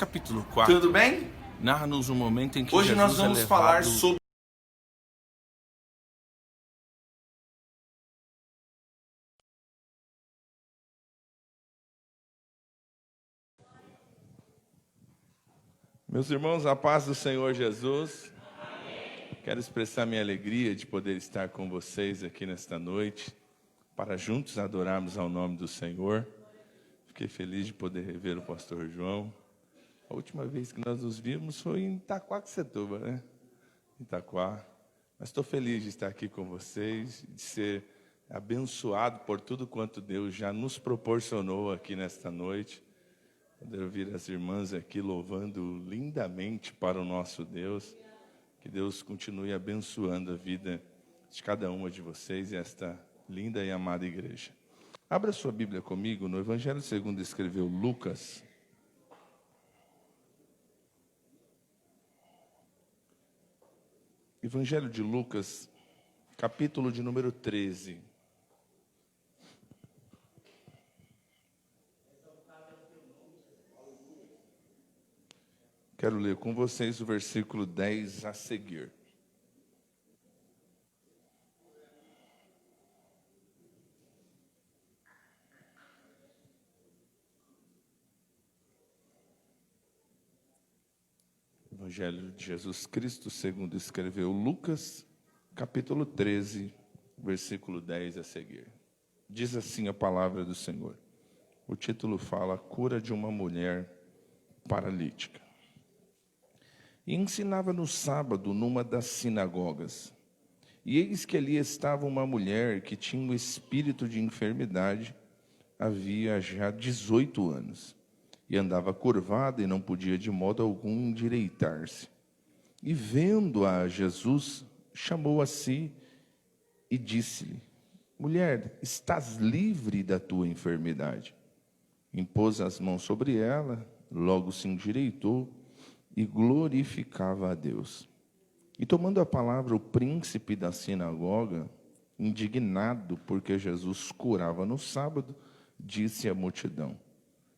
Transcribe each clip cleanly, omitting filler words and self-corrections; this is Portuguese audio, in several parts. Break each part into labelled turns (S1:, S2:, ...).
S1: Capítulo 4
S2: Tudo bem?
S1: narra-nos um momento em que
S2: Hoje
S1: Jesus
S2: nós vamos
S1: é
S2: falar
S1: levado...
S2: sobre
S3: Meus irmãos, a paz do Senhor Jesus. Quero expressar minha alegria de poder estar com vocês aqui nesta noite, para juntos adorarmos ao nome do Senhor. Fiquei feliz de poder rever o pastor João. A última vez que nós nos vimos foi em Itaquaquecetuba, né? Itaquá. Mas estou feliz de estar aqui com vocês, de ser abençoado por tudo quanto Deus já nos proporcionou aqui nesta noite. Poder ouvir as irmãs aqui louvando lindamente para o nosso Deus. Que Deus continue abençoando a vida de cada uma de vocês e esta linda e amada igreja. Abra sua Bíblia comigo no Evangelho segundo escreveu Lucas. Evangelho de Lucas, capítulo de número 13. Quero ler com vocês o versículo 10 a seguir. Evangelho de Jesus Cristo, segundo escreveu Lucas, capítulo 13, versículo 10 a seguir. Diz assim a palavra do Senhor. O título fala: Cura de uma mulher paralítica. E ensinava no sábado numa das sinagogas. E eis que ali estava uma mulher que tinha um espírito de enfermidade, havia já 18 anos, e andava curvada e não podia de modo algum endireitar-se. E vendo-a Jesus, chamou a si e disse-lhe: Mulher, estás livre da tua enfermidade. Impôs as mãos sobre ela, logo se endireitou e glorificava a Deus. E tomando a palavra o príncipe da sinagoga, indignado porque Jesus curava no sábado, disse à multidão: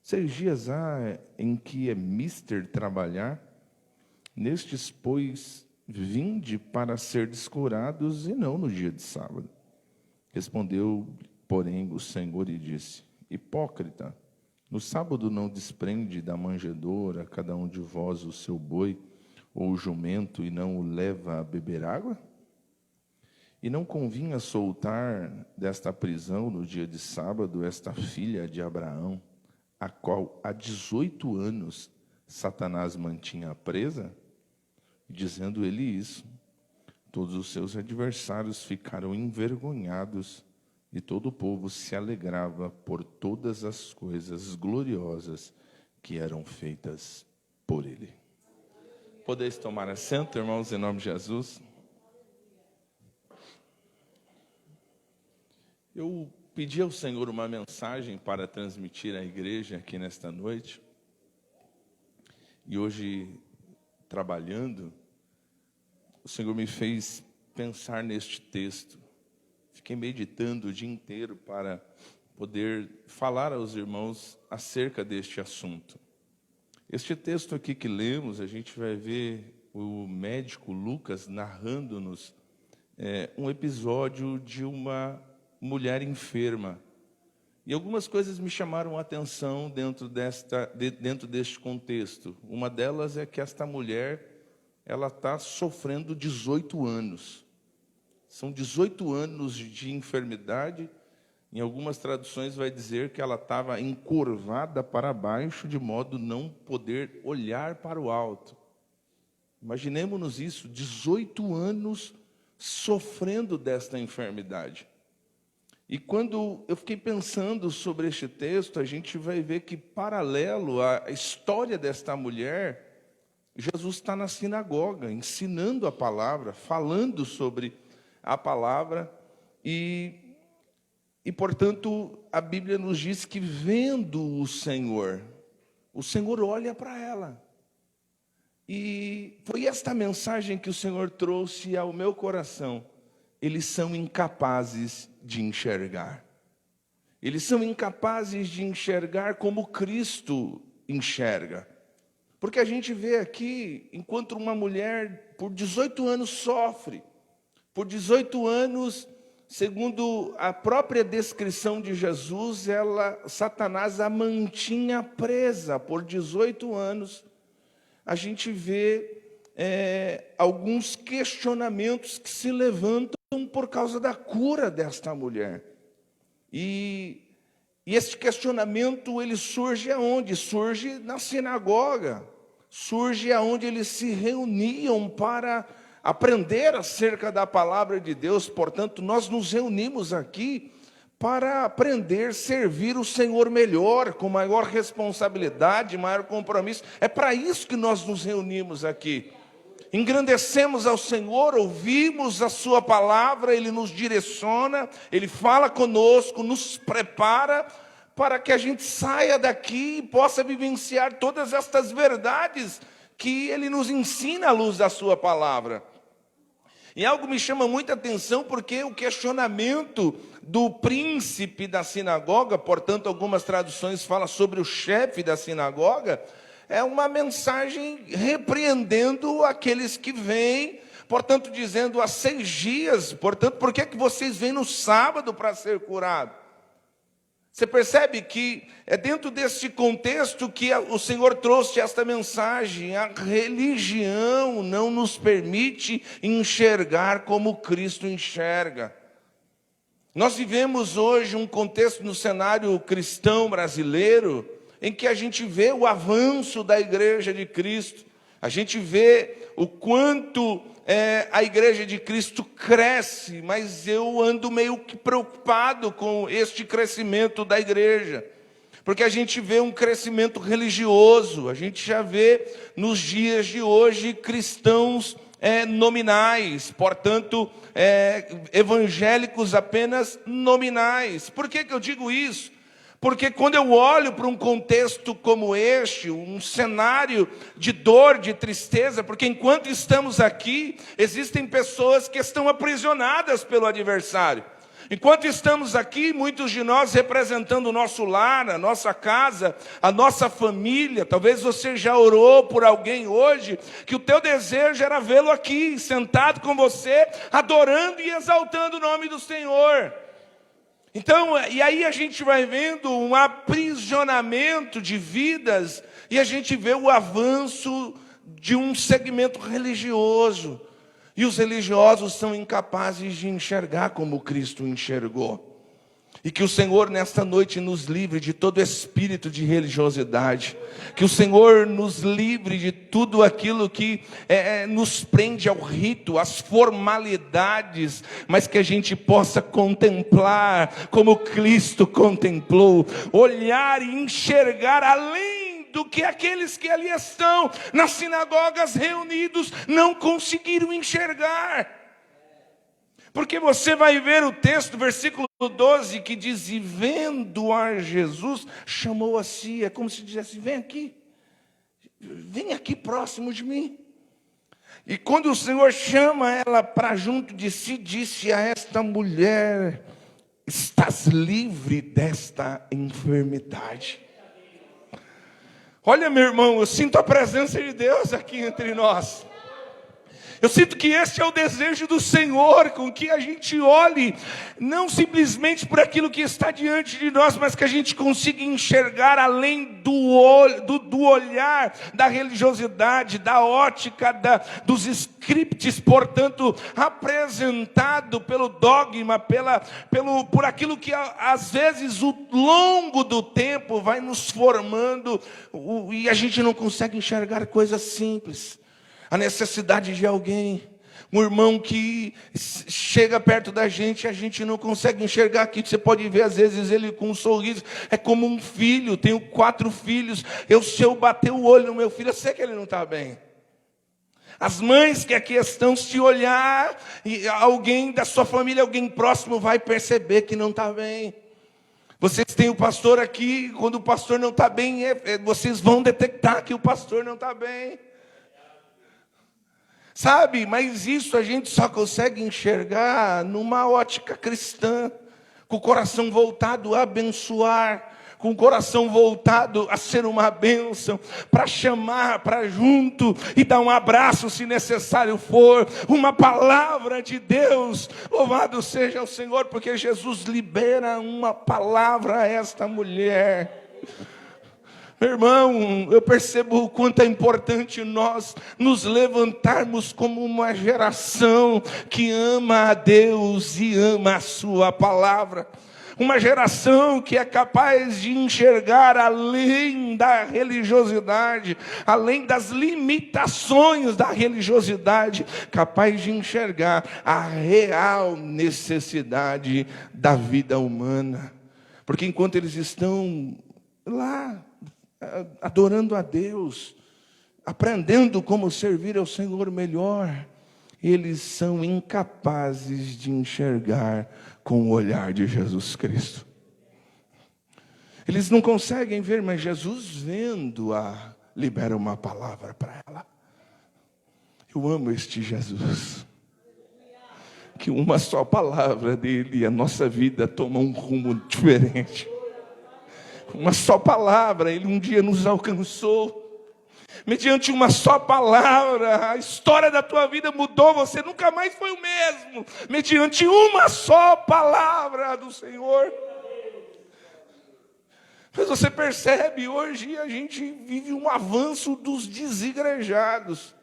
S3: 6 dias há em que é mister trabalhar? Nestes, pois, vinde para serdes curados e não no dia de sábado. Respondeu, porém, o Senhor e disse: Hipócrita, no sábado não desprende da manjedoura cada um de vós o seu boi ou o jumento e não o leva a beber água? E não convinha soltar desta prisão no dia de sábado esta filha de Abraão, a qual há 18 anos Satanás mantinha presa? Dizendo ele isso, todos os seus adversários ficaram envergonhados e todo o povo se alegrava por todas as coisas gloriosas que eram feitas por ele. Podeis tomar assento, irmãos, em nome de Jesus. Eu pedi ao Senhor uma mensagem para transmitir à igreja aqui nesta noite. E hoje, trabalhando, o Senhor me fez pensar neste texto. Fiquei meditando o dia inteiro para poder falar aos irmãos acerca deste assunto. Este texto aqui que lemos, a gente vai ver o médico Lucas narrando-nos um episódio de uma mulher enferma. E algumas coisas me chamaram a atenção dentro deste contexto. Uma delas é que esta mulher, ela está sofrendo 18 anos. São 18 anos de enfermidade. Em algumas traduções vai dizer que ela estava encurvada para baixo, de modo não poder olhar para o alto. Imaginemos isso, 18 anos sofrendo desta enfermidade. E quando eu fiquei pensando sobre este texto, a gente vai ver que, paralelo à história desta mulher, Jesus está na sinagoga, ensinando a palavra, falando sobre a palavra, e portanto, a Bíblia nos diz que, vendo o Senhor olha para ela. E foi esta mensagem que o Senhor trouxe ao meu coração. Eles são incapazes de enxergar. Eles são incapazes de enxergar como Cristo enxerga. Porque a gente vê aqui, enquanto uma mulher por 18 anos sofre, por 18 anos, segundo a própria descrição de Jesus, Satanás a mantinha presa por 18 anos. A gente vê alguns questionamentos que se levantam por causa da cura desta mulher. E esse questionamento, ele surge aonde? Surge na sinagoga. Surge aonde eles se reuniam para aprender acerca da palavra de Deus. Portanto, nós nos reunimos aqui para aprender, servir o Senhor melhor, com maior responsabilidade, maior compromisso. É para isso que nós nos reunimos aqui. Engrandecemos ao Senhor, ouvimos a sua palavra, Ele nos direciona, Ele fala conosco, nos prepara para que a gente saia daqui e possa vivenciar todas estas verdades que Ele nos ensina à luz da sua palavra. E algo me chama muita atenção, porque o questionamento do príncipe da sinagoga, portanto, algumas traduções falam sobre o chefe da sinagoga, é uma mensagem repreendendo aqueles que vêm, portanto, dizendo há 6 dias, portanto, por que vocês vêm no sábado para ser curado? Você percebe que é dentro desse contexto que o Senhor trouxe esta mensagem. A religião não nos permite enxergar como Cristo enxerga. Nós vivemos hoje um contexto no cenário cristão brasileiro em que a gente vê o avanço da Igreja de Cristo. A gente vê o quanto a Igreja de Cristo cresce, mas eu ando meio que preocupado com este crescimento da igreja, porque a gente vê um crescimento religioso, a gente já vê nos dias de hoje cristãos nominais, portanto, evangélicos apenas nominais. Por que eu digo isso? Porque quando eu olho para um contexto como este, um cenário de dor, de tristeza, porque enquanto estamos aqui, existem pessoas que estão aprisionadas pelo adversário. Enquanto estamos aqui, muitos de nós representando o nosso lar, a nossa casa, a nossa família. Talvez você já orou por alguém hoje, que o teu desejo era vê-lo aqui, sentado com você, adorando e exaltando o nome do Senhor. Então, e aí a gente vai vendo um aprisionamento de vidas, e a gente vê o avanço de um segmento religioso. E os religiosos são incapazes de enxergar como Cristo enxergou. E que o Senhor nesta noite nos livre de todo espírito de religiosidade. Que o Senhor nos livre de tudo aquilo que nos prende ao rito, às formalidades. Mas que a gente possa contemplar como Cristo contemplou. Olhar e enxergar além do que aqueles que ali estão nas sinagogas reunidos não conseguiram enxergar. Porque você vai ver o texto, versículo 12, que diz: e vendo a Jesus, chamou a si. É como se dissesse: vem aqui próximo de mim. E quando o Senhor chama ela para junto de si, disse a esta mulher: estás livre desta enfermidade. Olha, meu irmão, eu sinto a presença de Deus aqui entre nós. Eu sinto que esse é o desejo do Senhor, com que a gente olhe, não simplesmente por aquilo que está diante de nós, mas que a gente consiga enxergar além do olhar da religiosidade, da ótica, dos scripts, portanto, apresentado pelo dogma, por aquilo que às vezes ao longo do tempo vai nos formando, e a gente não consegue enxergar coisas simples. A necessidade de alguém, um irmão que chega perto da gente, a gente não consegue enxergar aqui. Você pode ver às vezes ele com um sorriso, é como um filho. Tenho 4 filhos, se eu bater o olho no meu filho, eu sei que ele não está bem. As mães que aqui estão, se olhar, e alguém da sua família, alguém próximo vai perceber que não está bem. Vocês têm o pastor aqui, quando o pastor não está bem, vocês vão detectar que o pastor não está bem. Sabe, mas isso a gente só consegue enxergar numa ótica cristã, com o coração voltado a abençoar, com o coração voltado a ser uma bênção, para chamar para junto e dar um abraço se necessário for, uma palavra de Deus. Louvado seja o Senhor, porque Jesus libera uma palavra a esta mulher. Meu irmão, eu percebo o quanto é importante nós nos levantarmos como uma geração que ama a Deus e ama a sua palavra. Uma geração que é capaz de enxergar além da religiosidade, além das limitações da religiosidade, capaz de enxergar a real necessidade da vida humana. Porque enquanto eles estão lá, adorando a Deus, aprendendo como servir ao Senhor melhor, eles são incapazes de enxergar com o olhar de Jesus Cristo. Eles não conseguem ver, mas Jesus, vendo-a, libera uma palavra para ela. Eu amo este Jesus, que uma só palavra dele e a nossa vida toma um rumo diferente. Uma só palavra, ele um dia nos alcançou. Mediante uma só palavra, a história da tua vida mudou, você nunca mais foi o mesmo. Mediante uma só palavra do Senhor. Mas você percebe, hoje a gente vive um avanço dos desigrejados.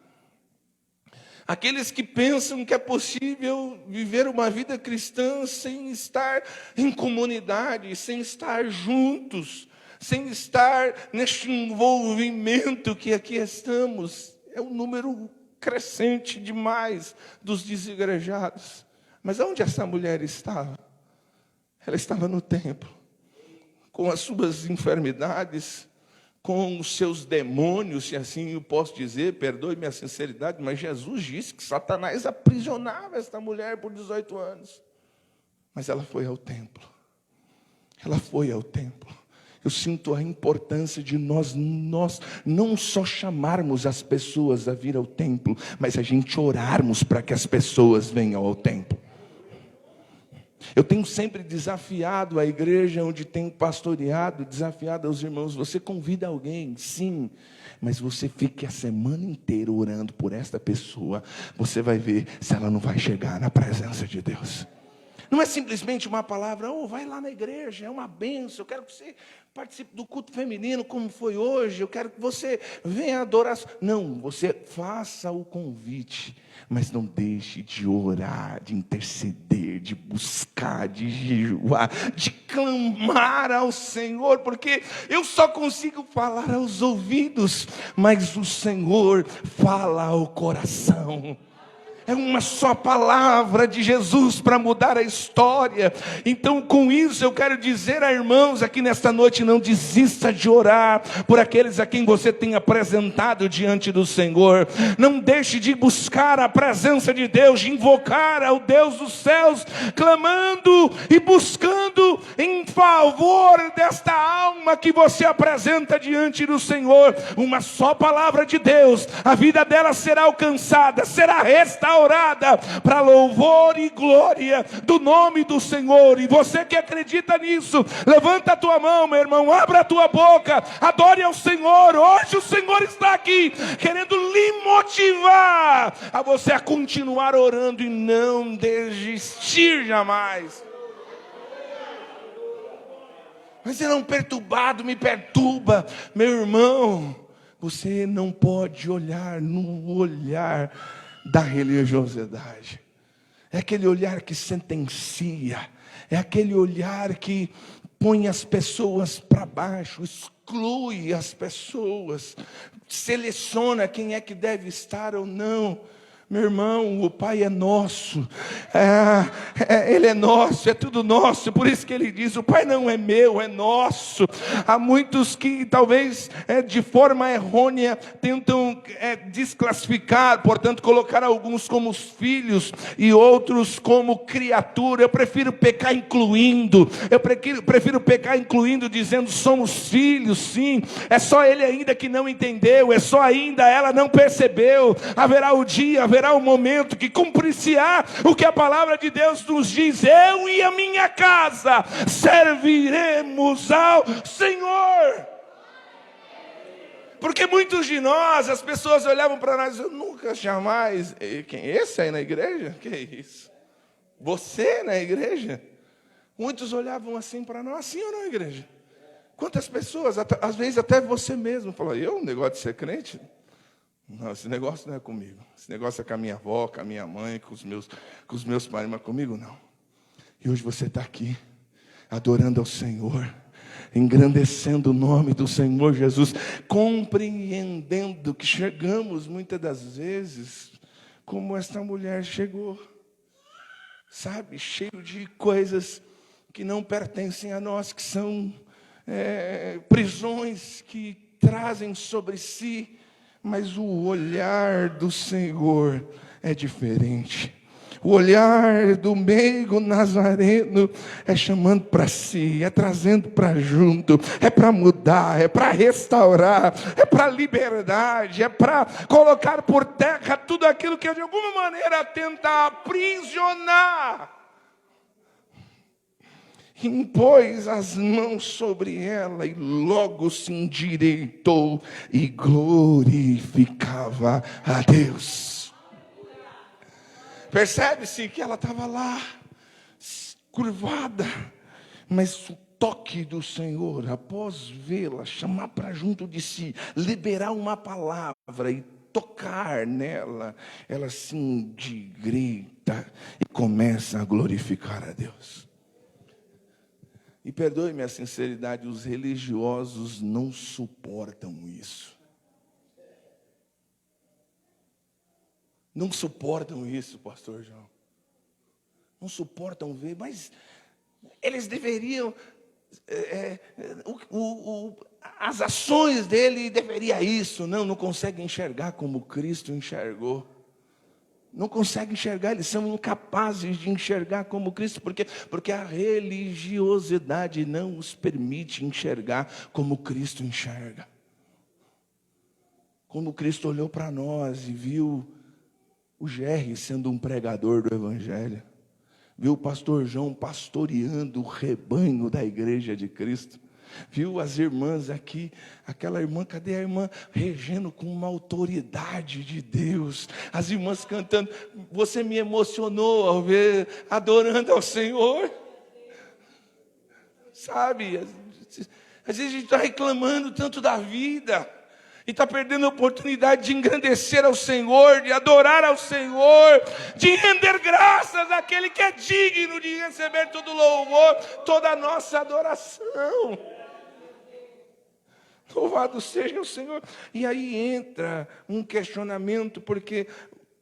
S3: Aqueles que pensam que é possível viver uma vida cristã sem estar em comunidade, sem estar juntos, sem estar neste envolvimento que aqui estamos. É um número crescente demais dos desigrejados. Mas onde essa mulher estava? Ela estava no templo, com as suas enfermidades, com os seus demônios, se assim eu posso dizer, perdoe-me a sinceridade, mas Jesus disse que Satanás aprisionava esta mulher por 18 anos. Mas ela foi ao templo. Ela foi ao templo. Eu sinto a importância de nós não só chamarmos as pessoas a vir ao templo, mas a gente orarmos para que as pessoas venham ao templo. Eu tenho sempre desafiado a igreja onde tenho pastoreado, desafiado aos irmãos, você convida alguém, sim, mas você fique a semana inteira orando por esta pessoa, você vai ver se ela não vai chegar na presença de Deus. Não é simplesmente uma palavra, vai lá na igreja, é uma bênção, eu quero que você participe do culto feminino como foi hoje, eu quero que você venha adorar. Não, você faça o convite, mas não deixe de orar, de interceder, de buscar, de jejuar, de clamar ao Senhor, porque eu só consigo falar aos ouvidos, mas o Senhor fala ao coração. É uma só palavra de Jesus para mudar a história. Então, com isso, eu quero dizer a irmãos aqui nesta noite, não desista de orar por aqueles a quem você tem apresentado diante do Senhor. Não deixe de buscar a presença de Deus, de invocar ao Deus dos céus, clamando e buscando em favor desta alma que você apresenta diante do Senhor. Uma só palavra de Deus, a vida dela será alcançada, será restaurada, para louvor e glória do nome do Senhor. E você que acredita nisso, levanta a tua mão, meu irmão, abra a tua boca, adore ao Senhor. Hoje o Senhor está aqui querendo lhe motivar a você a continuar orando e não desistir jamais. Mas ele é um perturbado, me perturba. Meu irmão, você não pode olhar no olhar da religiosidade. É aquele olhar que sentencia, é aquele olhar que põe as pessoas para baixo, exclui as pessoas, seleciona quem é que deve estar ou não. Meu irmão, o Pai é nosso, Ele é nosso, é tudo nosso. Por isso que Ele diz, o Pai não é meu, é nosso. Há muitos que talvez de forma errônea tentam desclassificar, portanto colocar alguns como filhos e outros como criatura. Eu prefiro pecar incluindo, dizendo somos filhos, sim. É só ele ainda que não entendeu, é só ainda ela não percebeu. Haverá o dia, haverá haverá um momento que cumprir-se-á o que a palavra de Deus nos diz: eu e a minha casa serviremos ao Senhor. Porque muitos de nós, as pessoas olhavam para nós e diziam: nunca, jamais. Quem? Esse aí na igreja? Que isso? Você na igreja? Muitos olhavam assim para nós, sim ou não, igreja? Quantas pessoas, às vezes até você mesmo, falou: eu, um negócio de ser crente? Não, esse negócio não é comigo. Esse negócio é com a minha avó, com a minha mãe, com os meus pais, mas comigo não. E hoje você está aqui, adorando ao Senhor, engrandecendo o nome do Senhor Jesus, compreendendo que chegamos muitas das vezes como esta mulher chegou, sabe, cheio de coisas que não pertencem a nós, que são prisões que trazem sobre si, mas o olhar do Senhor é diferente. O olhar do meigo nazareno é chamando para si, é trazendo para junto, é para mudar, é para restaurar, é para liberdade, é para colocar por terra tudo aquilo que de alguma maneira tenta aprisionar. Impôs as mãos sobre ela e logo se endireitou e glorificava a Deus. Percebe-se que ela estava lá, curvada, mas o toque do Senhor, após vê-la, chamar para junto de si, liberar uma palavra e tocar nela, ela se endireita e começa a glorificar a Deus. E perdoe-me a sinceridade, os religiosos não suportam isso. Não suportam isso, pastor João. Não suportam ver, mas eles deveriam, as ações dele deveriam isso. Não conseguem enxergar como Cristo enxergou. Não conseguem enxergar, eles são incapazes de enxergar como Cristo. Por quê? Porque a religiosidade não os permite enxergar como Cristo enxerga. Como Cristo olhou para nós e viu o Gerry sendo um pregador do Evangelho, viu o pastor João pastoreando o rebanho da igreja de Cristo, viu as irmãs aqui, aquela irmã, cadê a irmã? Regendo com uma autoridade de Deus, as irmãs cantando. Você me emocionou ao ver, adorando ao Senhor, sabe? Às vezes a gente está reclamando tanto da vida, e está perdendo a oportunidade de engrandecer ao Senhor, de adorar ao Senhor, de render graças àquele que é digno de receber todo louvor, toda a nossa adoração. Louvado seja o Senhor. E aí entra um questionamento, porque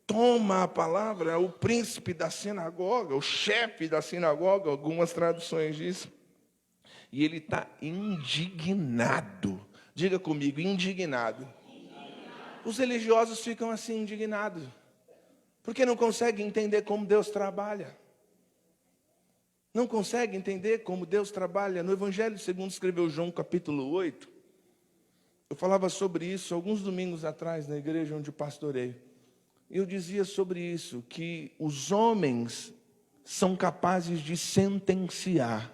S3: toma a palavra o príncipe da sinagoga, o chefe da sinagoga, algumas traduções dizem, e ele está indignado. Diga comigo, indignado. Os religiosos ficam assim, indignados, porque não conseguem entender como Deus trabalha. Não conseguem entender como Deus trabalha. No Evangelho segundo escreveu João, capítulo 8, eu falava sobre isso alguns domingos atrás, na igreja onde pastorei. Eu dizia sobre isso, que os homens são capazes de sentenciar,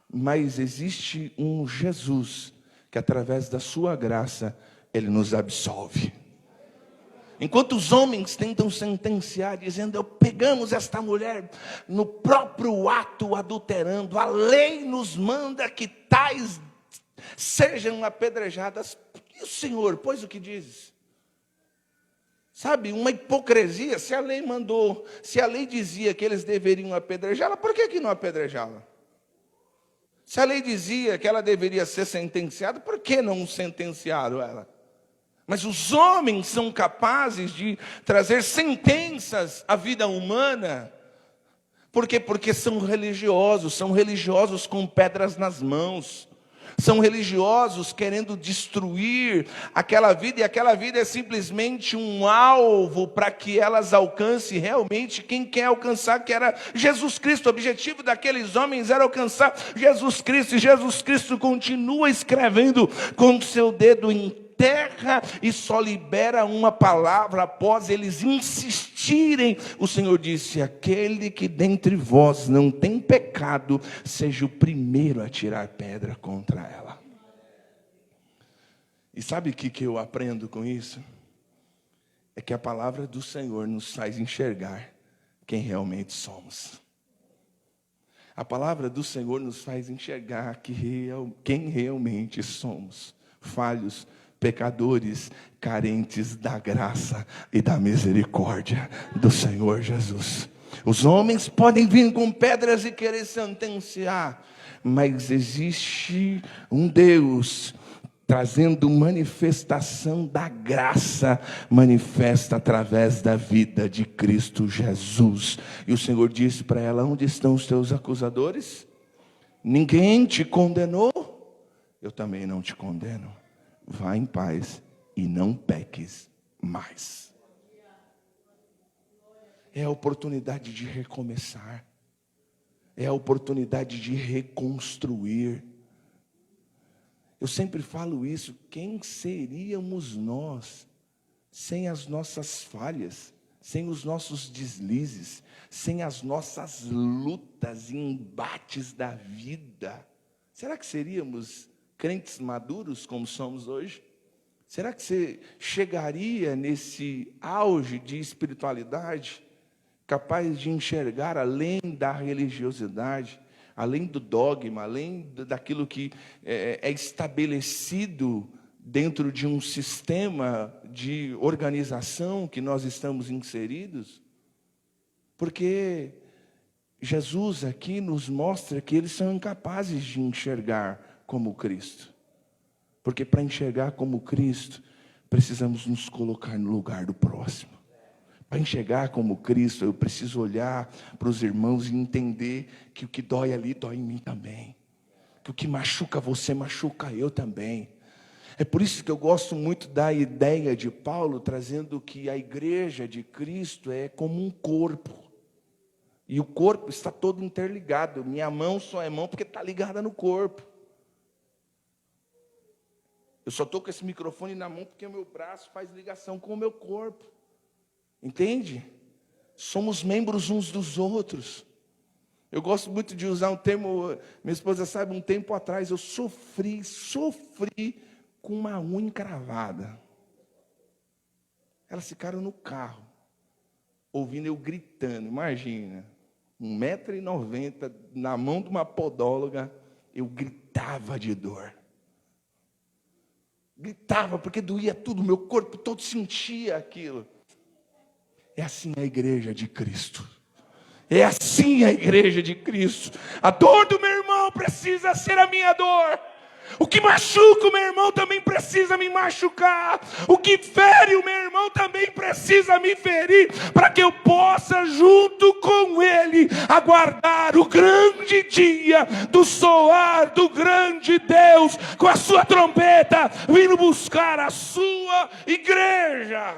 S3: mas existe um Jesus que através da sua graça, Ele nos absolve. Enquanto os homens tentam sentenciar, dizendo: pegamos esta mulher no próprio ato adulterando, a lei nos manda que tais sejam apedrejadas. E o Senhor, pois o que dizes? Sabe, uma hipocrisia. Se a lei mandou, se a lei dizia que eles deveriam apedrejá-la, por que não apedrejá-la? Se a lei dizia que ela deveria ser sentenciada, por que não sentenciaram ela? Mas os homens são capazes de trazer sentenças à vida humana. Por quê? Porque são religiosos com pedras nas mãos. São religiosos querendo destruir aquela vida, e aquela vida é simplesmente um alvo para que elas alcancem realmente quem quer alcançar, que era Jesus Cristo. O objetivo daqueles homens era alcançar Jesus Cristo, e Jesus Cristo continua escrevendo com o seu dedo em enterra e só libera uma palavra após eles insistirem. O Senhor disse: aquele que dentre vós não tem pecado, seja o primeiro a tirar pedra contra ela. E sabe o que eu aprendo com isso? É que a palavra do Senhor nos faz enxergar quem realmente somos. A palavra do Senhor nos faz enxergar quem realmente somos. Falhos, pecadores, carentes da graça e da misericórdia do Senhor Jesus. Os homens podem vir com pedras e querer sentenciar, mas existe um Deus trazendo manifestação da graça, manifesta através da vida de Cristo Jesus. E o Senhor disse para ela: onde estão os teus acusadores? Ninguém te condenou? Eu também não te condeno. Vá em paz e não peques mais. É a oportunidade de recomeçar. É a oportunidade de reconstruir. Eu sempre falo isso: quem seríamos nós sem as nossas falhas, sem os nossos deslizes, sem as nossas lutas e embates da vida? Será que seríamos crentes maduros como somos hoje? Será que você chegaria nesse auge de espiritualidade, capaz de enxergar além da religiosidade, além do dogma, além daquilo que é estabelecido dentro de um sistema de organização que nós estamos inseridos? Porque Jesus aqui nos mostra que eles são incapazes de enxergar como Cristo. Porque para enxergar como Cristo, precisamos nos colocar no lugar do próximo. Para enxergar como Cristo, eu preciso olhar para os irmãos e entender que o que dói ali, dói em mim também. Que o que machuca você, machuca eu também. É por isso que eu gosto muito da ideia de Paulo, trazendo que a igreja de Cristo é como um corpo. E o corpo está todo interligado. Minha mão só é mão porque está ligada no corpo. Eu só estou com esse microfone na mão porque o meu braço faz ligação com o meu corpo. Entende? Somos membros uns dos outros. Eu gosto muito de usar um termo, minha esposa sabe, um tempo atrás eu sofri com uma unha encravada. Elas ficaram no carro, ouvindo eu gritando. Imagina, 1,90 m, na mão de uma podóloga, eu gritava de dor. Gritava porque doía tudo, meu corpo todo sentia aquilo. É assim a igreja de Cristo. É assim a igreja de Cristo. A dor do meu irmão precisa ser a minha dor. O que machuca o meu irmão também precisa me machucar. O que fere o meu irmão também precisa me ferir, para que eu possa, junto com ele, aguardar o grande dia do soar do grande Deus, com a sua trombeta, vindo buscar a sua igreja.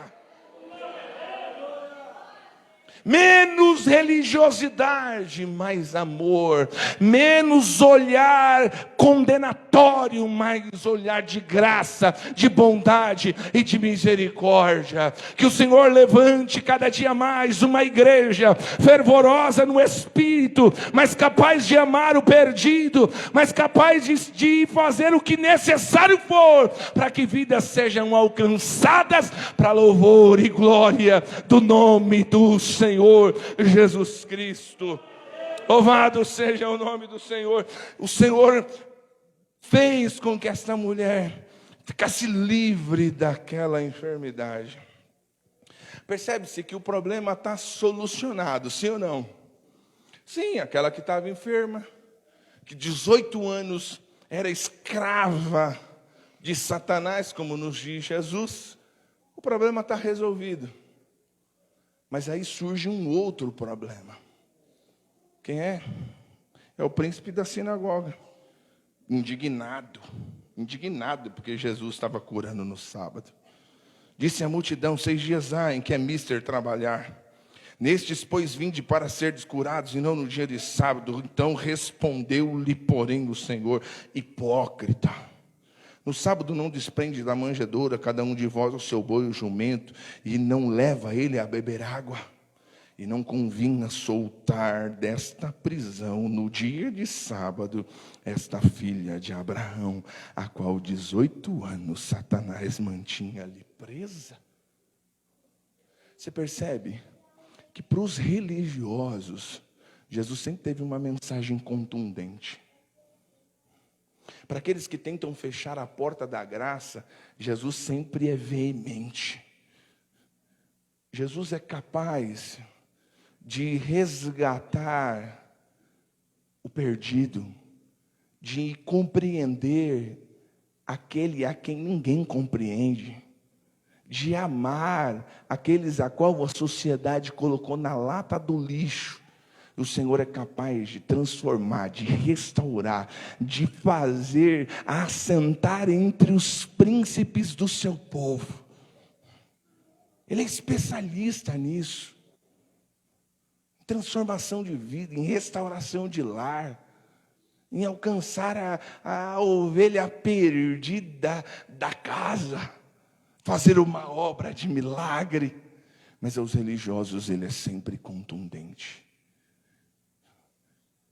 S3: Menos religiosidade, mais amor. Menos olhar condenatório, mais olhar de graça, de bondade e de misericórdia. Que o Senhor levante cada dia mais uma igreja fervorosa no Espírito, mas capaz de amar o perdido, mas capaz de fazer o que necessário for, para que vidas sejam alcançadas para louvor e glória do nome do Senhor Jesus Cristo. Louvado seja o nome do Senhor. O Senhor fez com que esta mulher ficasse livre daquela enfermidade. Percebe-se que o problema está solucionado, sim ou não? Sim, aquela que estava enferma, que 18 anos era escrava de Satanás, como nos diz Jesus, o problema está resolvido. Mas aí surge um outro problema. Quem é? É o príncipe da sinagoga. Indignado, porque Jesus estava curando no sábado. Disse à multidão: 6 dias há em que é mister trabalhar. Nestes, pois, vinde para serdes curados, e não no dia de sábado. Então respondeu-lhe, porém, o Senhor: hipócrita, No sábado não desprende da manjedoura cada um de vós o seu boi e o jumento, e não leva ele a beber água. E não convinha soltar desta prisão no dia de sábado esta filha de Abraão, a qual 18 anos Satanás mantinha ali presa. Você percebe que para os religiosos, Jesus sempre teve uma mensagem contundente. Para aqueles que tentam fechar a porta da graça, Jesus sempre é veemente. Jesus é capaz de resgatar o perdido, de compreender aquele a quem ninguém compreende, de amar aqueles a qual a sociedade colocou na lata do lixo. O Senhor é capaz de transformar, de restaurar, de fazer assentar entre os príncipes do seu povo. Ele é especialista nisso. Transformação de vida, em restauração de lar, em alcançar a ovelha perdida da casa, fazer uma obra de milagre. Mas aos religiosos ele é sempre contundente.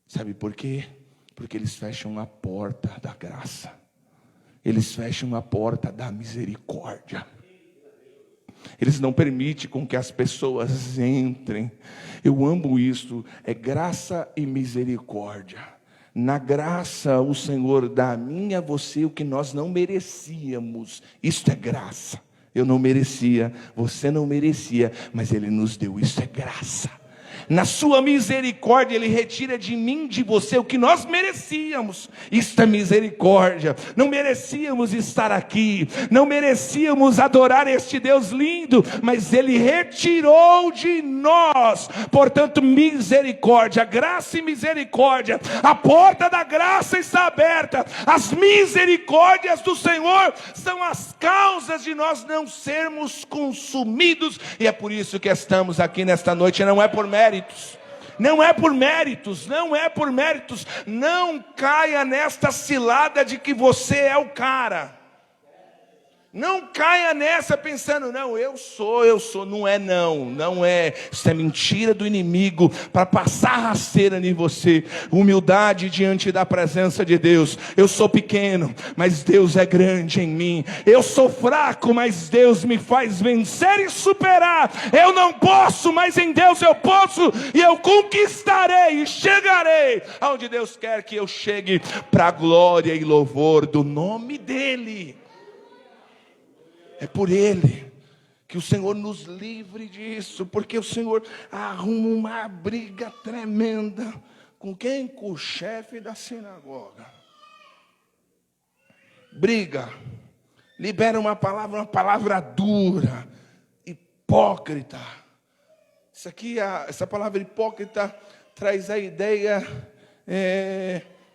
S3: Sabe por quê? Porque eles fecham a porta da graça, eles fecham a porta da misericórdia. Eles não permitem com que as pessoas entrem. Eu amo isto, é graça e misericórdia. Na graça o Senhor dá a mim e a você o que nós não merecíamos. Isto é graça. Eu não merecia, você não merecia, mas Ele nos deu, isso é graça. Na sua misericórdia, Ele retira de mim, de você, o que nós merecíamos. Isto é misericórdia. Não merecíamos estar aqui, não merecíamos adorar este Deus lindo, mas Ele retirou de nós. Portanto, misericórdia, graça e misericórdia. A porta da graça está aberta. As misericórdias do Senhor são as causas de nós não sermos consumidos. E é por isso que estamos aqui nesta noite, não é por mérito. Não é por méritos, não é por méritos. Não caia nesta cilada de que você é o cara. Não caia nessa pensando, não, eu sou, não é não, não é. Isso é mentira do inimigo para passar rasteira em você. Humildade diante da presença de Deus. Eu sou pequeno, mas Deus é grande em mim. Eu sou fraco, mas Deus me faz vencer e superar. Eu não posso, mas em Deus eu posso, e eu conquistarei e chegarei aonde Deus quer que eu chegue, para a glória e louvor do nome dEle. É por Ele que o Senhor nos livre disso, porque o Senhor arruma uma briga tremenda. Com quem? Com o chefe da sinagoga. Briga, libera uma palavra dura, hipócrita. Essa palavra hipócrita traz a ideia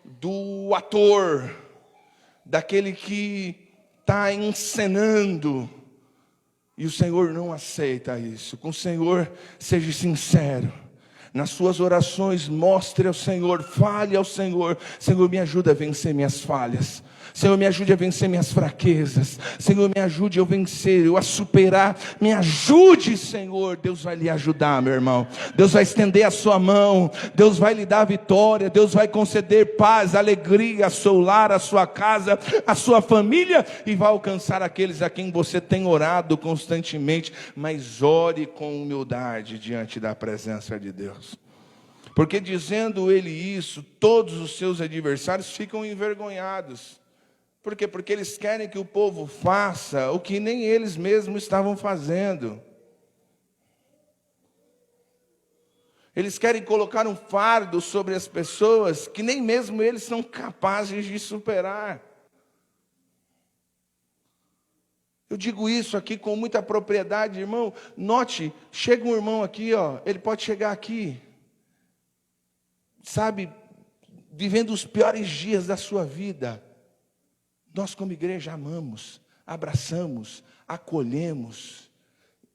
S3: do ator, daquele que está encenando, e o Senhor não aceita isso. Com o Senhor, seja sincero, nas suas orações, mostre ao Senhor, fale ao Senhor: Senhor, me ajuda a vencer minhas falhas, Senhor, me ajude a vencer minhas fraquezas, Senhor, me ajude a vencer, a superar, me ajude, Senhor. Deus vai lhe ajudar, meu irmão. Deus vai estender a sua mão, Deus vai lhe dar a vitória, Deus vai conceder paz, alegria, ao seu lar, à sua casa, à sua família, e vai alcançar aqueles a quem você tem orado constantemente. Mas ore com humildade diante da presença de Deus, porque dizendo ele isso, todos os seus adversários ficam envergonhados. Por quê? Porque eles querem que o povo faça o que nem eles mesmos estavam fazendo. Eles querem colocar um fardo sobre as pessoas que nem mesmo eles são capazes de superar. Eu digo isso aqui com muita propriedade, irmão. Note, chega um irmão aqui, ele pode chegar aqui, sabe, vivendo os piores dias da sua vida. Nós como igreja amamos, abraçamos, acolhemos,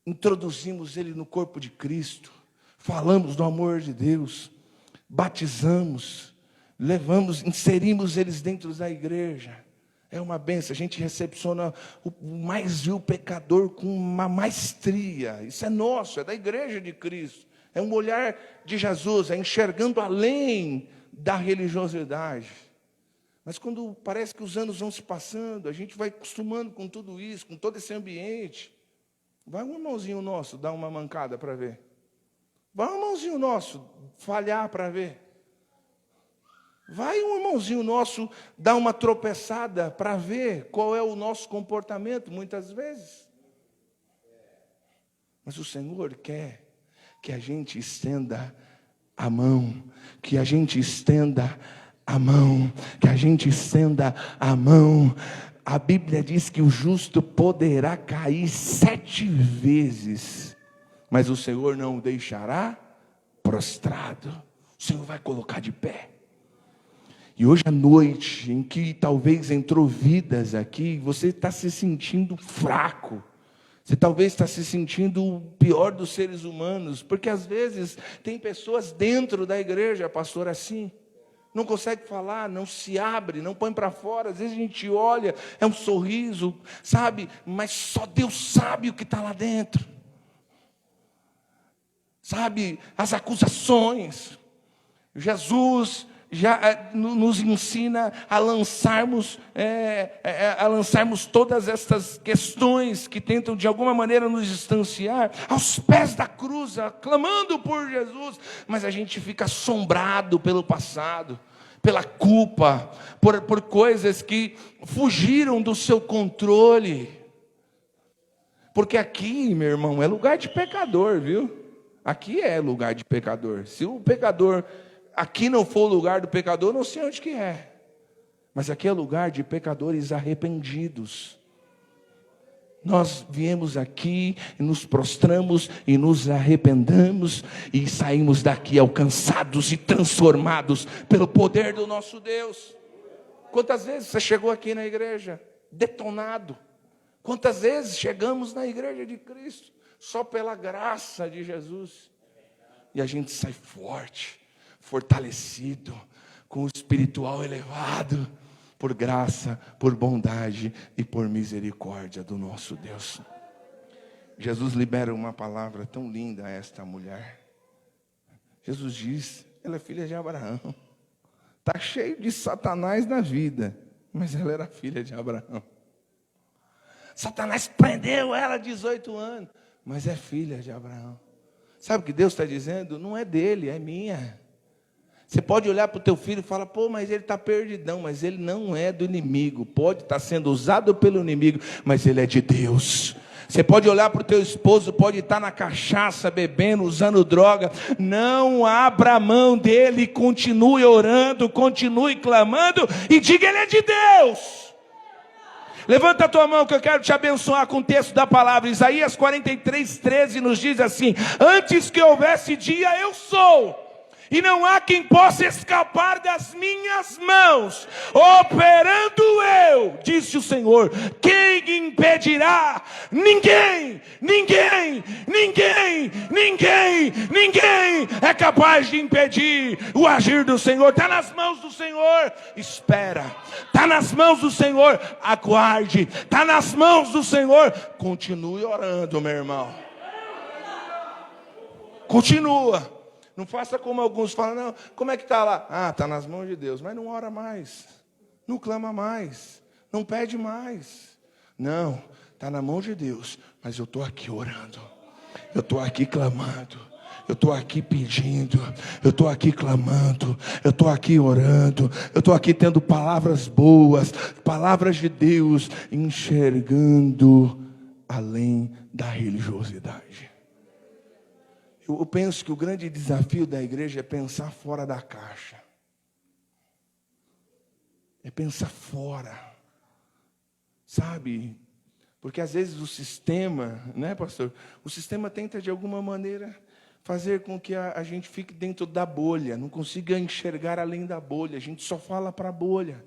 S3: introduzimos ele no corpo de Cristo, falamos do amor de Deus, batizamos, levamos, inserimos eles dentro da igreja. É uma bênção, a gente recepciona o mais vil pecador com uma maestria. Isso é nosso, é da igreja de Cristo. É um olhar de Jesus, é enxergando além da religiosidade. Mas quando parece que os anos vão se passando, a gente vai acostumando com tudo isso, com todo esse ambiente. Vai um irmãozinho nosso dar uma mancada para ver. Vai um irmãozinho nosso falhar para ver. Vai um irmãozinho nosso dar uma tropeçada para ver qual é o nosso comportamento, muitas vezes. Mas o Senhor quer que a gente estenda a mão, que a gente estenda a mão, que a gente estenda a mão. A Bíblia diz que o justo poderá cair 7 vezes, mas o Senhor não o deixará prostrado. O Senhor vai colocar de pé. E hoje à noite, em que talvez entrou vidas aqui, você está se sentindo fraco. Você talvez está se sentindo o pior dos seres humanos, porque às vezes tem pessoas dentro da igreja, pastor, assim, não consegue falar, não se abre, não põe para fora. Às vezes a gente olha, é um sorriso, sabe? Mas só Deus sabe o que está lá dentro. Sabe, as acusações. Jesus já nos ensina a lançarmos todas estas questões que tentam de alguma maneira nos distanciar aos pés da cruz, clamando por Jesus, mas a gente fica assombrado pelo passado, pela culpa, por coisas que fugiram do seu controle. Porque aqui, meu irmão, é lugar de pecador, viu? Aqui é lugar de pecador. Se o pecador aqui não for o lugar do pecador, não sei onde que é. Mas aqui é lugar de pecadores arrependidos. Nós viemos aqui, nos prostramos e nos arrependamos e saímos daqui alcançados e transformados pelo poder do nosso Deus. Quantas vezes você chegou aqui na igreja detonado? Quantas vezes chegamos na igreja de Cristo só pela graça de Jesus? E a gente sai forte, fortalecido, com o espiritual elevado, por graça, por bondade e por misericórdia do nosso Deus. Jesus libera uma palavra tão linda a esta mulher. Jesus diz, ela é filha de Abraão. Está cheio de Satanás na vida, mas ela era filha de Abraão. Satanás prendeu ela 18 anos, mas é filha de Abraão. Sabe o que Deus está dizendo? Não é dele, é minha. Você pode olhar para o teu filho e falar, pô, mas ele está perdidão, mas ele não é do inimigo. Pode estar sendo usado pelo inimigo, mas ele é de Deus. Você pode olhar para o teu esposo, pode estar na cachaça, bebendo, usando droga. Não abra a mão dele, continue orando, continue clamando e diga, ele é de Deus. Levanta a tua mão que eu quero te abençoar com o texto da palavra. Isaías 43:13 nos diz assim: antes que houvesse dia, eu sou. E não há quem possa escapar das minhas mãos. Operando eu, disse o Senhor, quem impedirá? Ninguém, ninguém, ninguém, ninguém, ninguém é capaz de impedir o agir do Senhor. Está nas mãos do Senhor, espera. Está nas mãos do Senhor, aguarde. Está nas mãos do Senhor, continue orando, meu irmão. Continua. Não faça como alguns falam, não, como é que está lá? Ah, está nas mãos de Deus, mas não ora mais, não clama mais, não pede mais. Não, está na mão de Deus, mas eu estou aqui orando, eu estou aqui clamando, eu estou aqui pedindo, eu estou aqui clamando, eu estou aqui orando, eu estou aqui tendo palavras boas, palavras de Deus, enxergando além da religiosidade. Eu penso que o grande desafio da igreja é pensar fora da caixa. É pensar fora. Sabe? Porque às vezes o sistema, né, pastor? O sistema tenta de alguma maneira fazer com que a gente fique dentro da bolha, não consiga enxergar além da bolha. A gente só fala para a bolha.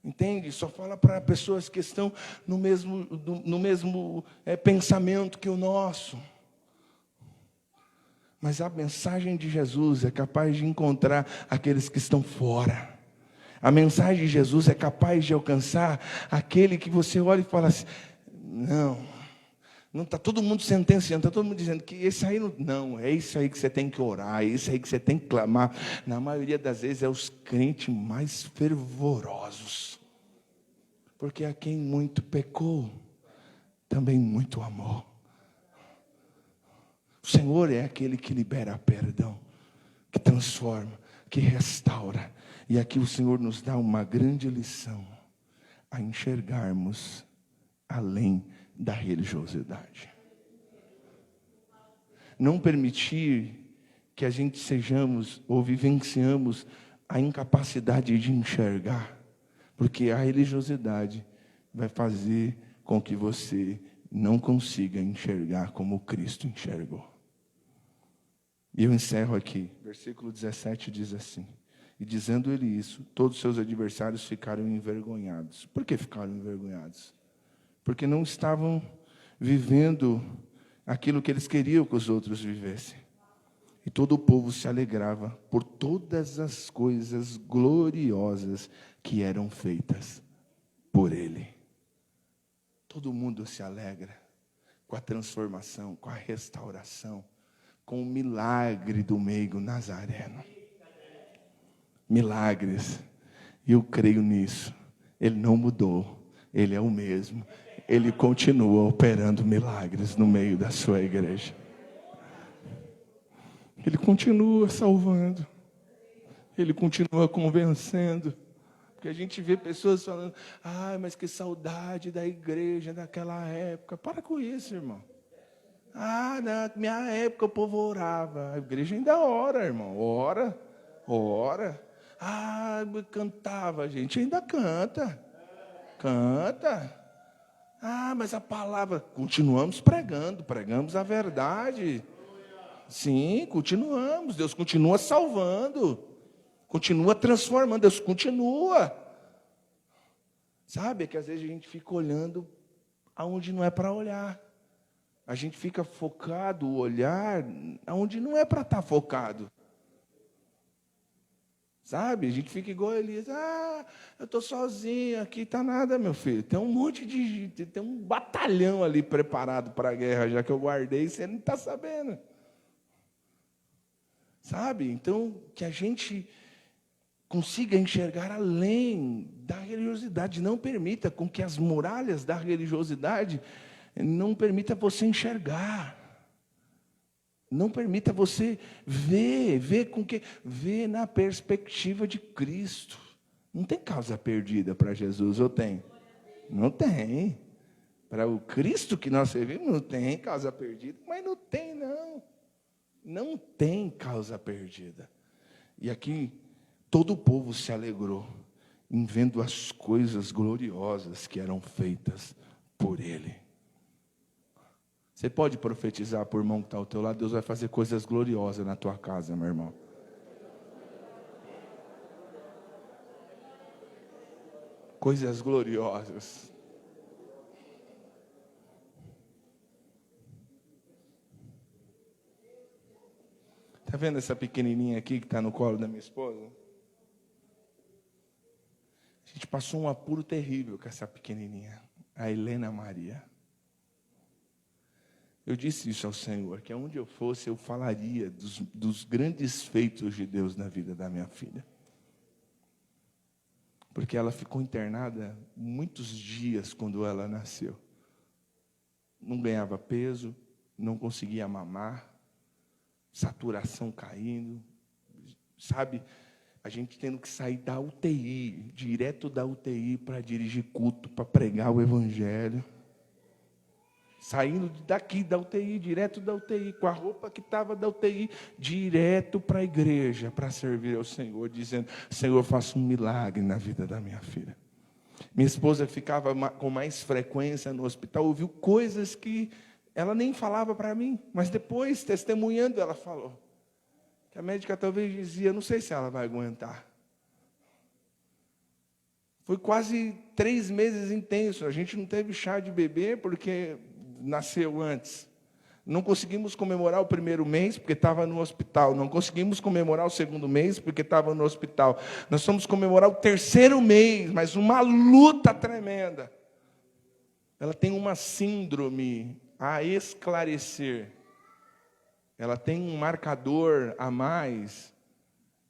S3: Entende? Só fala para pessoas que estão no mesmo pensamento que o nosso. Mas a mensagem de Jesus é capaz de encontrar aqueles que estão fora, A mensagem de Jesus é capaz de alcançar aquele que você olha e fala assim, não está todo mundo sentenciando, está todo mundo dizendo que esse aí não, é isso aí que você tem que orar, é isso aí que você tem que clamar. Na maioria das vezes é os crentes mais fervorosos. Porque a quem muito pecou, também muito amor. O Senhor é aquele que libera perdão, que transforma, que restaura. E aqui o Senhor nos dá uma grande lição, a enxergarmos além da religiosidade. Não permitir que a gente sejamos ou vivenciamos a incapacidade de enxergar, porque a religiosidade vai fazer com que você não consiga enxergar como Cristo enxergou. E eu encerro aqui, versículo 17 diz assim, e dizendo ele isso, todos os seus adversários ficaram envergonhados. Por que ficaram envergonhados? Porque não estavam vivendo aquilo que eles queriam que os outros vivessem. E todo o povo se alegrava por todas as coisas gloriosas que eram feitas por ele. Todo mundo se alegra com a transformação, com a restauração, com o milagre do meigo Nazareno. Milagres. E eu creio nisso. Ele não mudou. Ele é o mesmo. Ele continua operando milagres no meio da sua igreja. Ele continua salvando. Ele continua convencendo. Porque a gente vê pessoas falando, mas que saudade da igreja daquela época. Para com isso, irmão. Na minha época o povo orava. A igreja ainda ora, irmão. Ora. Cantava, a gente ainda canta. Mas a palavra, continuamos pregamos a verdade. Sim, continuamos. Deus continua salvando. Continua transformando. Deus continua. Sabe, é que às vezes a gente fica olhando aonde não é para olhar. A gente fica focado, o olhar, aonde não é para estar focado. Sabe, a gente fica igual Elias. Eu estou sozinho, aqui está nada, meu filho. Tem um monte de gente, tem um batalhão ali preparado para a guerra, já que eu guardei, você não está sabendo. Sabe, então, que a gente consiga enxergar além da religiosidade. Não permita com que as muralhas da religiosidade não permita você enxergar. Não permita você ver na perspectiva de Cristo. Não tem causa perdida para Jesus, ou tem? Não tem. Para o Cristo que nós servimos, não tem causa perdida. Mas não tem, não. Não tem causa perdida. E aqui, todo o povo se alegrou em vendo as coisas gloriosas que eram feitas por Ele. Você pode profetizar por irmão que está ao teu lado, Deus vai fazer coisas gloriosas na tua casa, meu irmão. Coisas gloriosas. Está vendo essa pequenininha aqui que está no colo da minha esposa? A gente passou um apuro terrível com essa pequenininha, a Helena Maria. Eu disse isso ao Senhor, que aonde eu fosse eu falaria dos grandes feitos de Deus na vida da minha filha. Porque ela ficou internada muitos dias quando ela nasceu. Não ganhava peso, não conseguia mamar, saturação caindo, sabe? A gente tendo que sair da UTI, direto da UTI para dirigir culto, para pregar o Evangelho. Saindo daqui da UTI, direto da UTI, com a roupa que estava da UTI, direto para a igreja, para servir ao Senhor, dizendo, Senhor, faça um milagre na vida da minha filha. Minha esposa ficava com mais frequência no hospital, ouviu coisas que ela nem falava para mim, mas depois, testemunhando, ela falou. Que a médica talvez dizia, não sei se ela vai aguentar. Foi quase 3 meses intenso, a gente não teve chá de bebê, porque nasceu antes. Não conseguimos comemorar o primeiro mês porque estava no hospital. Não conseguimos comemorar o segundo mês porque estava no hospital. Nós fomos comemorar o terceiro mês, mas uma luta tremenda. Ela tem uma síndrome a esclarecer. Ela tem um marcador a mais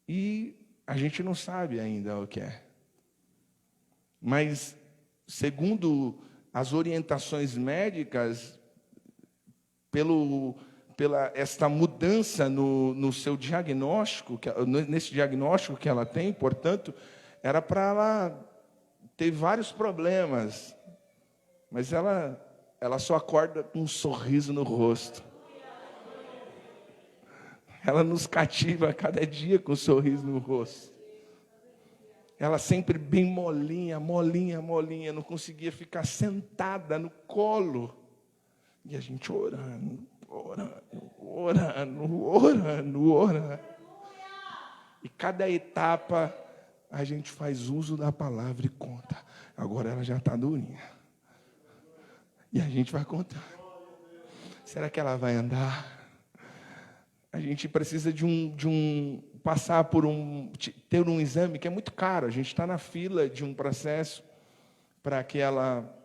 S3: e a gente não sabe ainda o que é. Mas, segundo as orientações médicas, pela esta mudança no seu diagnóstico, nesse diagnóstico que ela tem, portanto, era para ela ter vários problemas, mas ela só acorda com um sorriso no rosto. Ela nos cativa a cada dia com um sorriso no rosto. Ela sempre bem molinha, molinha, molinha, não conseguia ficar sentada no colo. E a gente orando, orando, orando, orando, orando. E cada etapa a gente faz uso da palavra e conta. Agora ela já está durinha. E a gente vai contando. Será que ela vai andar? A gente precisa passar por ter um exame que é muito caro. A gente está na fila de um processo para que ela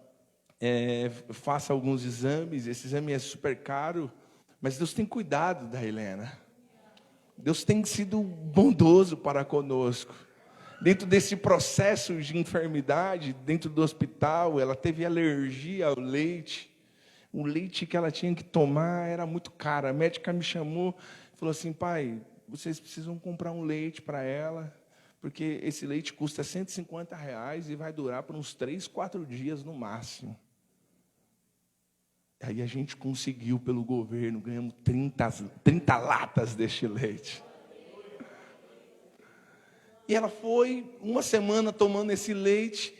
S3: faça alguns exames. Esse exame é super caro, mas Deus tem cuidado da Helena. Deus tem sido bondoso para conosco. Dentro desse processo de enfermidade, dentro do hospital, ela teve alergia ao leite. O leite que ela tinha que tomar era muito caro. A médica me chamou e falou assim: pai, vocês precisam comprar um leite para ela, porque esse leite custa R$150 e vai durar por uns 3, 4 dias no máximo. Aí a gente conseguiu, pelo governo, ganhamos 30 latas deste leite. E ela foi uma semana tomando esse leite,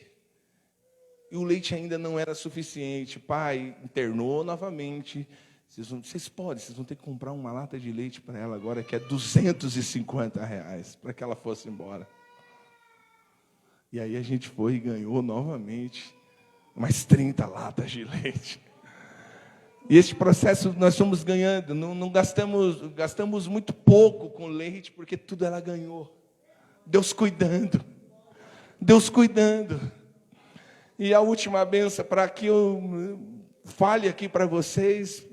S3: e o leite ainda não era suficiente. Pai internou novamente. Vocês vão ter que comprar uma lata de leite para ela agora, que é R$250, para que ela fosse embora. E aí a gente foi e ganhou novamente mais 30 latas de leite. E este processo nós fomos ganhando, não gastamos muito pouco com leite, porque tudo ela ganhou. Deus cuidando. Deus cuidando. E a última benção, para que eu fale aqui para vocês,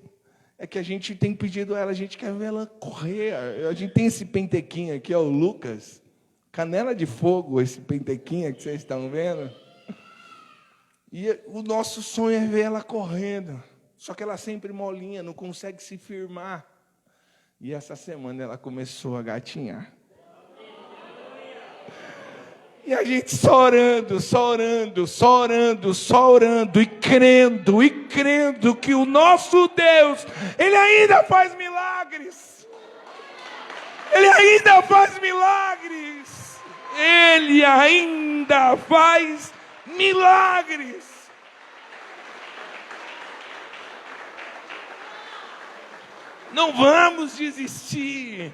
S3: é que a gente tem pedido a ela, a gente quer ver ela correr. A gente tem esse pentequinho aqui, ó, o Lucas. Canela de fogo, esse pentequinho que vocês estão vendo. E o nosso sonho é ver ela correndo. Só que ela sempre molinha, não consegue se firmar. E essa semana ela começou a gatinhar. E a gente só orando, só orando, só orando, só orando, e crendo que o nosso Deus, Ele ainda faz milagres. Ele ainda faz milagres. Ele ainda faz milagres. Não vamos desistir.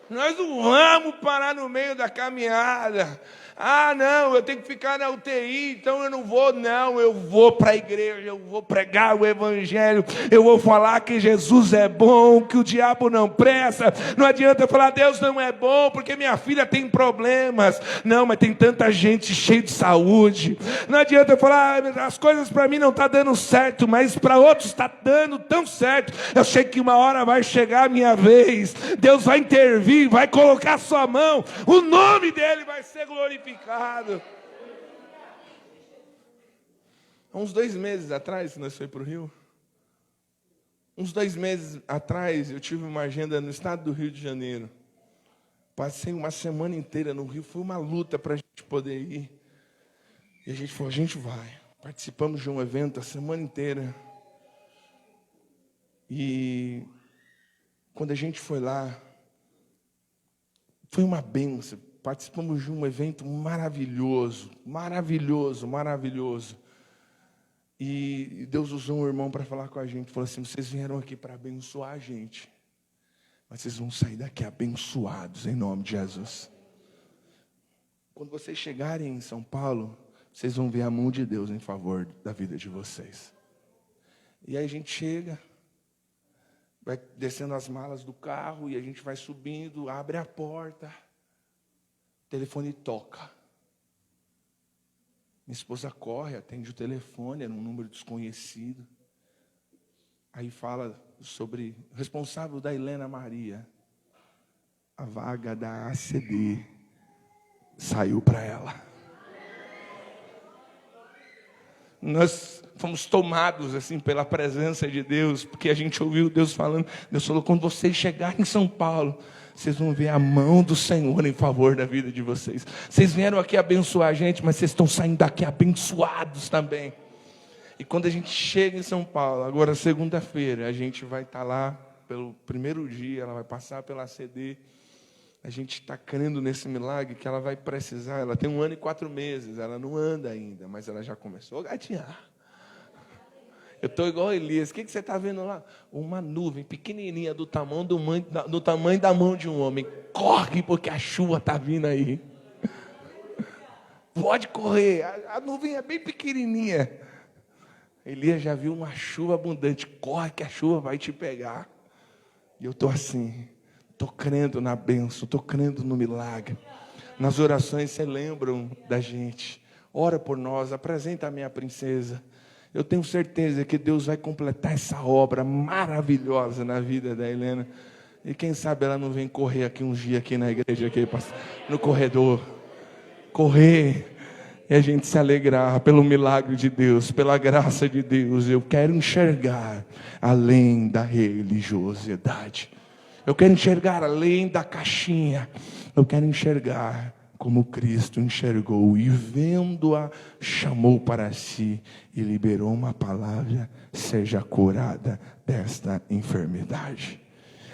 S3: Nós não vamos parar no meio da caminhada. Ah, não, eu tenho que ficar na UTI, então eu não vou. Não, eu vou para a igreja, eu vou pregar o evangelho, eu vou falar que Jesus é bom, que o diabo não presta. Não adianta eu falar, Deus não é bom, porque minha filha tem problemas. Não, mas tem tanta gente cheia de saúde. Não adianta eu falar, as coisas para mim não estão dando certo, mas para outros está dando tão certo. Eu sei que uma hora vai chegar a minha vez, Deus vai intervir, vai colocar a sua mão, o nome dele vai ser glorificado. Há uns 2 meses atrás, nós fomos para o Rio. Uns 2 meses atrás, eu tive uma agenda no estado do Rio de Janeiro. Passei uma semana inteira no Rio, foi uma luta para a gente poder ir. E a gente falou, a gente vai. Participamos de um evento a semana inteira. E quando a gente foi lá, foi uma bênção. Participamos de um evento maravilhoso, maravilhoso, maravilhoso. E Deus usou um irmão para falar com a gente. Falou assim, vocês vieram aqui para abençoar a gente. Mas vocês vão sair daqui abençoados, em nome de Jesus. Quando vocês chegarem em São Paulo, vocês vão ver a mão de Deus em favor da vida de vocês. E aí a gente chega. vai descendo as malas do carro e a gente vai subindo, abre a porta, o telefone toca. Minha esposa corre, atende o telefone, era um número desconhecido. Aí fala sobre o responsável da Helena Maria. A vaga da ACD saiu para ela. Nós fomos tomados assim pela presença de Deus, porque a gente ouviu Deus falando. Deus falou: quando vocês chegarem em São Paulo, vocês vão ver a mão do Senhor em favor da vida de vocês. Vocês vieram aqui abençoar a gente, mas vocês estão saindo daqui abençoados também. E quando a gente chega em São Paulo, agora segunda-feira, a gente vai estar lá pelo primeiro dia, ela vai passar pela ACD. A gente está crendo nesse milagre que ela vai precisar. Ela tem 1 ano e 4 meses, ela não anda ainda, mas ela já começou a gatinhar. Eu estou igual a Elias. O que você está vendo lá? Uma nuvem pequenininha do tamanho da mão de um homem. Corre, porque a chuva está vindo aí. Pode correr, a nuvem é bem pequenininha. Elias já viu uma chuva abundante. Corre que a chuva vai te pegar. E eu estou assim, estou crendo na bênção, estou crendo no milagre. Nas orações você lembram da gente. Ora por nós, apresenta a minha princesa. Eu tenho certeza que Deus vai completar essa obra maravilhosa na vida da Helena. E quem sabe ela não vem correr aqui um dia aqui na igreja, aqui, no corredor. Correr e a gente se alegrar pelo milagre de Deus, pela graça de Deus. Eu quero enxergar além da religiosidade. Eu quero enxergar além da caixinha. Eu quero enxergar como Cristo enxergou e vendo-a, chamou para si e liberou uma palavra: seja curada desta enfermidade.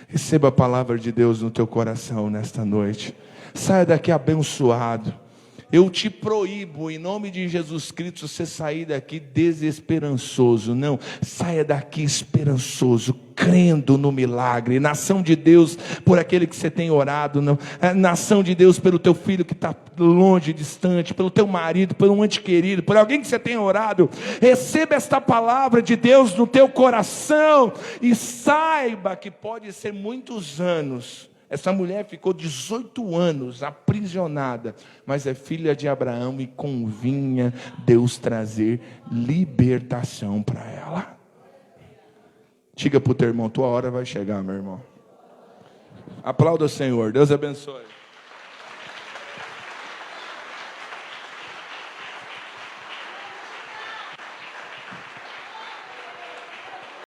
S3: Receba a palavra de Deus no teu coração nesta noite. Saia daqui abençoado. Eu te proíbo, em nome de Jesus Cristo, você sair daqui desesperançoso. Não, saia daqui esperançoso, crendo no milagre. Nação de Deus por aquele que você tem orado. Não. Nação de Deus pelo teu filho que está longe, distante, pelo teu marido, pelo um ente querido, por alguém que você tem orado. Receba esta palavra de Deus no teu coração e saiba que pode ser muitos anos. Essa mulher ficou 18 anos aprisionada, mas é filha de Abraão e convinha Deus trazer libertação para ela. Diga para o teu irmão: tua hora vai chegar, meu irmão. Aplauda o Senhor. Deus abençoe.